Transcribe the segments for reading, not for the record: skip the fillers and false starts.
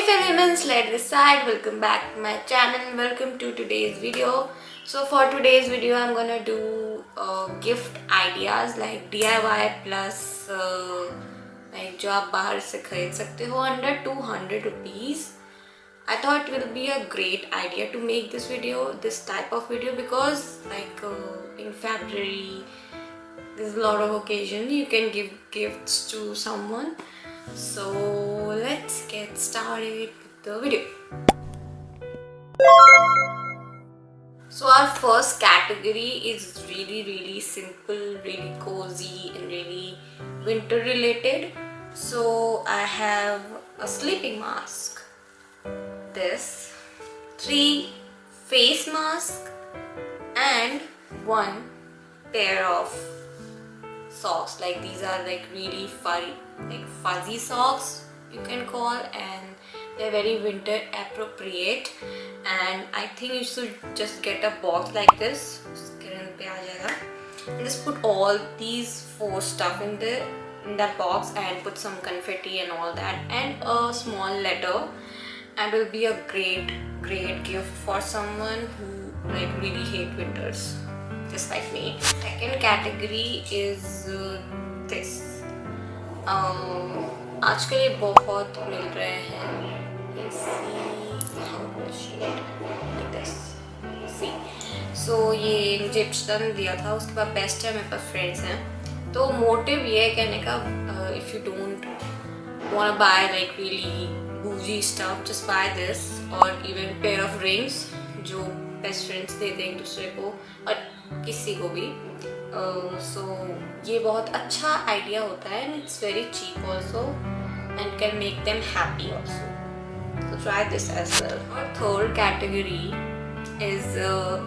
Feminines, let this side. Welcome back to my channel. Welcome to today's video. So for today's video, I'm gonna do gift ideas like DIY plus like जो आप बाहर से खरीद सकते हो under 200 rupees. I thought it will be a great idea to make this type of video, because like in February, there's a lot of occasion you can give gifts to someone. So let's get started with the video. So our first category is really simple, really cozy and really winter related. So I have a sleeping mask, this 3 face mask and 1 pair of socks. Like these are like really furry, like fuzzy socks you can call, and they're very winter appropriate. And I think you should just get a box like this, and just put all these 4 stuff in that box and put some confetti and all that and a small letter, and it will be a great gift for someone who like really hate winters, just like me. Second category is this. आजकल ये बहुत मिल रहे हैं. So ये मुझे इप्सटन दिया था, उसके बाद बेस्ट है, मेरे पास फ्रेंड्स हैं. तो मोटिव ये है कहने का, if you don't wanna buy like really bougie stuff, just buy this, or even pair of rings जो बेस्ट फ्रेंड्स देते हैं एक दूसरे को और किसी को भी. So ये बहुत अच्छा आइडिया होता है, and it's very cheap also and can make them happy also. So try this as well. Our third category is a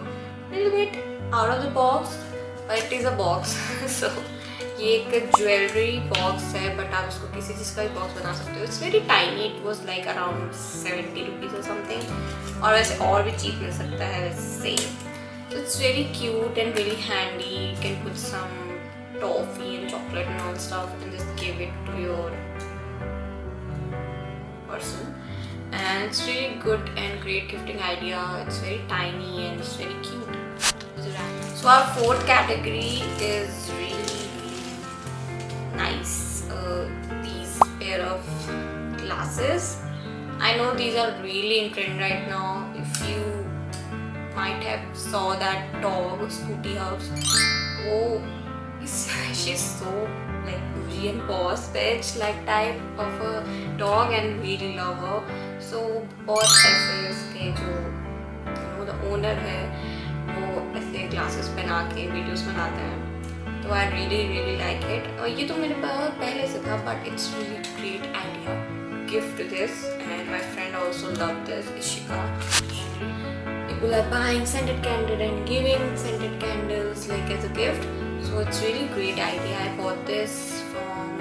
little bit out of the box, but it is a box. So ये एक jewellery box है, but आप इसको किसी चीज़ का भी box बना सकते हो. It's very tiny. It was like around 70 rupees or something, और वैसे और भी चीप मिल सकता है वैसे. So it's very cute and really handy. You can put some toffee and chocolate and all stuff and just give it to your person. And it's really good and great gifting idea. It's very tiny and it's very cute. So our fourth category is really nice. These pair of glasses. I know these are really in trend right now. If you might have saw that dog Scooty House. Oh, she's so like bougie and boss bitch like type of a dog, and really love her. So बहुत ऐसे इसके जो the owner है वो ऐसे glasses पहना के videos बनाते हैं. तो I really like it. और ये तो मेरे पास पहले से था, but it's really great idea. Gift this, and my friend also loved this. Ishika. People are buying scented candle and giving scented candles like as a gift. So it's really great idea. I bought this from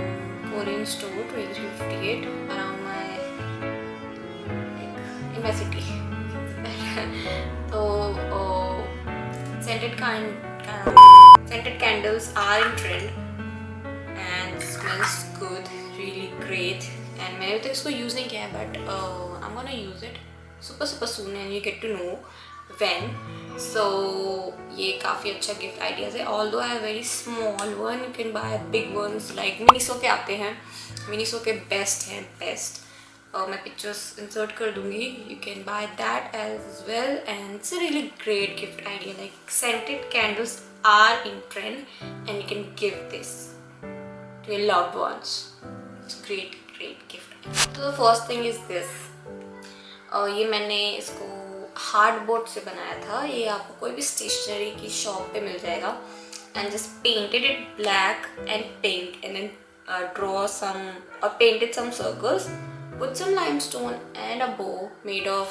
Korean store, 2358, around in my city. So scented candles are in trend and smells good, really great. And मैंने तो इसको use नहीं किया है, but I'm gonna use it super soon, and you get to know when. So ये काफ़ी अच्छा gift ideas है. Although I have very small one, you can buy big ones like Miniso के आते हैं. मिनीसो के बेस्ट हैं, best. मैं पिक्चर्स इंसर्ट कर दूँगी. You can buy that as well, and it's a really great gift idea. Like scented candles are in trend, and you can give this to your loved ones. It's great gift. So the first thing is this. ये मैंने इसको hardboard से बनाया था. ये आपको कोई भी स्टेशनरी की शॉप पे मिल जाएगा. And just painted it black and pink, and then draw some or painted some circles. Put some limestone and a bow made of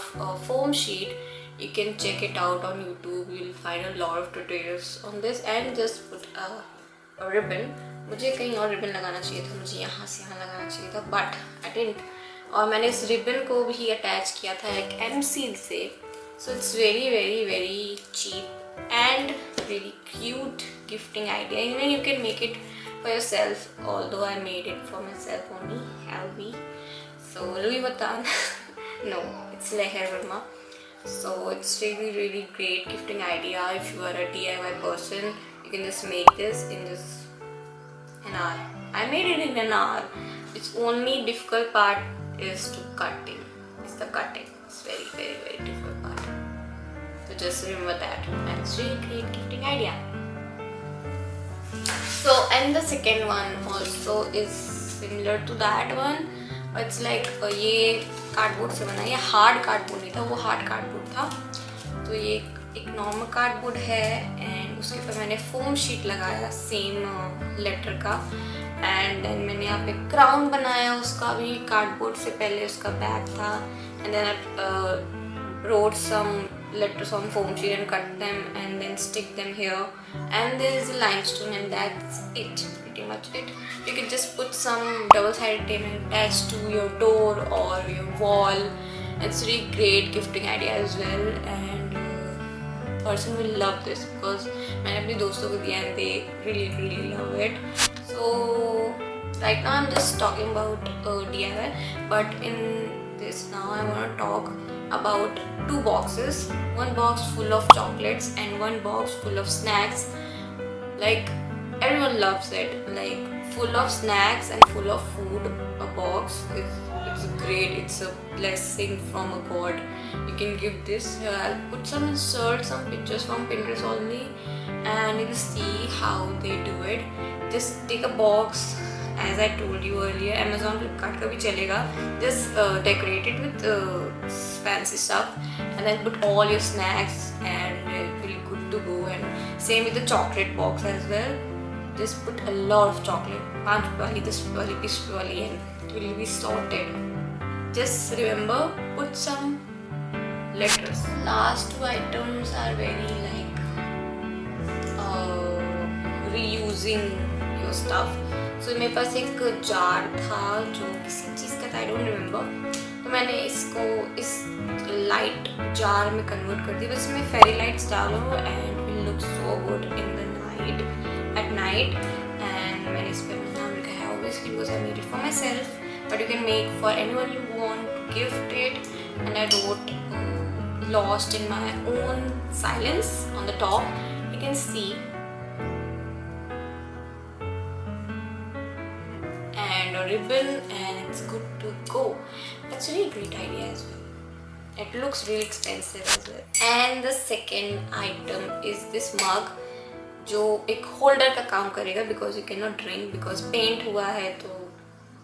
foam sheet. You can check it out on YouTube. You'll find a lot of tutorials on this. And just put a ribbon. मुझे कहीं और ribbon लगाना चाहिए था, मुझे यहाँ से यहाँ लगाना चाहिए था, बट आई डिडंट. और मैंने इस रिबन को भी अटैच किया था एक एमसील से. So it's very cheap and very cute gifting idea. Even you can make it for yourself, although I made it for myself only. LV. So Louis Vuitton. No, it's Leher Verma. So it's really great gifting idea. If you are a DIY person, you can just make this in just an hour. I made it in an hour. Its only difficult part is to cutting. It's the cutting. It's very difficult part. So just remember that. And it's really great gifting idea. So and the second one also is similar to that one. But it's like ये cardboard से बना है. ये hard cardboard नहीं था, वो hard cardboard था. तो ये एक नॉर्मल कार्डबोर्ड है एंड उसके ऊपर मैंने फोम शीट लगाया सेम लेटर का. एंड देन मैंने यहाँ पे क्राउन बनाया उसका भी कार्डबोर्ड से पहले उसका बैक था. And then wrote some letters on foam sheet and cut them and then stick them here. And there is a limestone and that's it, pretty much it. You can just put some double-sided tape and attach to your door or your wall. It's really great gifting idea as well. And person will love this because मैंने अपने दोस्तों को दिया and they really love it. So right now I'm just talking about DIY, but in this now I want to talk about two boxes. One box full of chocolates and one box full of snacks. Like everyone loves it. Like full of snacks and full of food. A box it's great. It's a blessing from a god. You can give this. I'll put some insert, some pictures from Pinterest only, and you'll see how they do it. Just take a box. As I told you earlier, Amazon, Flipkart का भी चलेगा. Just decorate it with fancy stuff and then put all your snacks and it will be good to go. And same with the chocolate box as well. Just put a lot of chocolate. 5 रुपए वाली, 10 रुपए वाली, 20 रुपए वाली, and it will be sorted. Just remember, put some letters. Last two items are very like reusing your stuff. So मेरे पास एक jar था जो किसी चीज़ का था, आई डोंट रिमेम्बर. तो मैंने इसको इस लाइट जार में कन्वर्ट कर दिया. बस इसमें फेरी लाइट्स डालो and will look so good in the night at night. And मैंने इस पर नाम लिखा है obviously because I made it for myself, but you can make for anyone you want to gift it. And I wrote lost in my own silence on the top. You can see. A ribbon and it's good to go. That's a really great idea as well. It looks really expensive as well. And the second item is this mug जो एक holder का काम करेगा because you cannot drink because paint हुआ है तो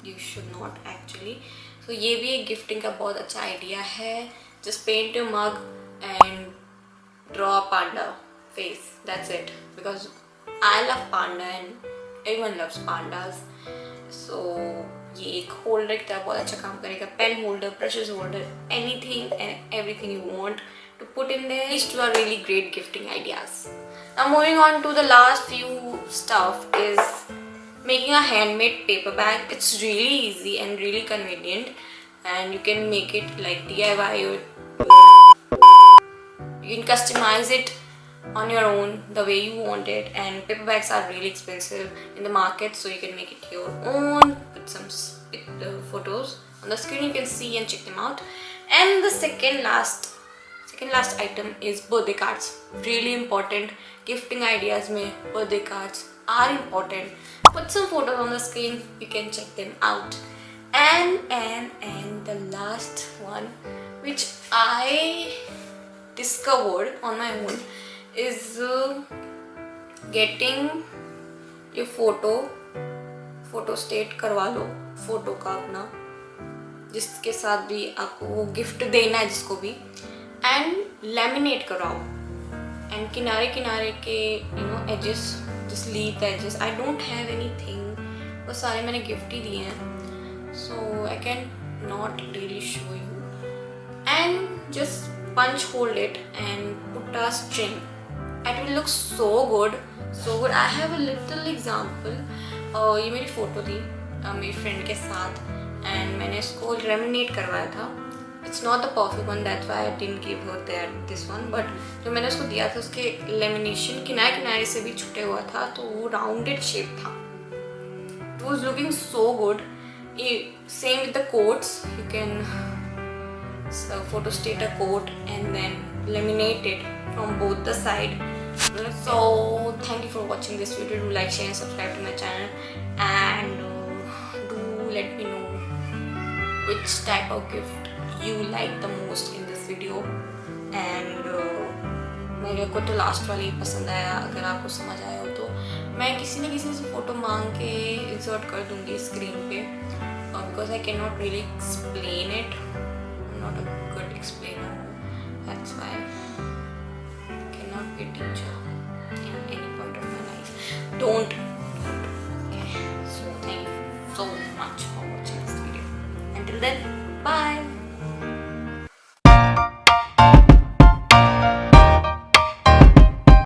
you should not actually. So ये भी एक गिफ्टिंग का बहुत अच्छा आइडिया है. Just paint your mug and draw a panda face. That's it. Because I love panda and everyone loves pandas. So ये एक होल्डर की तरह बहुत अच्छा काम करेगा. Pen holder, brushes holder, anything and everything you want to put in there. These two are really great gifting ideas. Now moving on to the last few stuff is making a handmade paper bag. It's really easy and really convenient and you can make it like DIY or you can customize it on your own the way you want it. And paper bags are really expensive in the market, so you can make it your own. Put some photos on the screen, you can see and check them out. And the second last item is birthday cards. Really important. Gifting ideas mein birthday cards are important. Put some photos on the screen, you can check them out. And the last one which I discovered on my own is getting your photo state करवा लो photo का अपना, जिसके साथ भी आपको वो gift देना है जिसको भी, एंड लेमिनेट कराओ. एंड किनारे किनारे के edges, just leave the edges. I don't have anything, वो सारे मैंने गिफ्ट ही दिए हैं, so I can not really show you. And just punch hold it and put a string. It will look so good. I have a little example. ये मेरी photo थी मेरी फ्रेंड के साथ एंड मैंने इसको लेमिनेट करवाया था. It's not the perfect one, that's why I didn't give her that this one. But जो मैंने उसको दिया था उसके लेमिनेशन किनारे किनारे से भी छुटे हुआ था, तो वो राउंडेड शेप था. It was looking so good. Same with the quotes, you can photo stater coat and then laminate it from both the side. So thank you for watching this video. Do like, share and subscribe to my channel, and do let me know which type of gift you like the most in this video. And मेरे को तो last वाली पसंद आया. अगर आपको समझ आया हो तो मैं किसी न किसी से फ़ोटो मांग के इंसर्ट कर दूँगी स्क्रीन पे, because I can not really explain it. I am not a good explainer, that's why I cannot be a teacher in any point of my life. Don't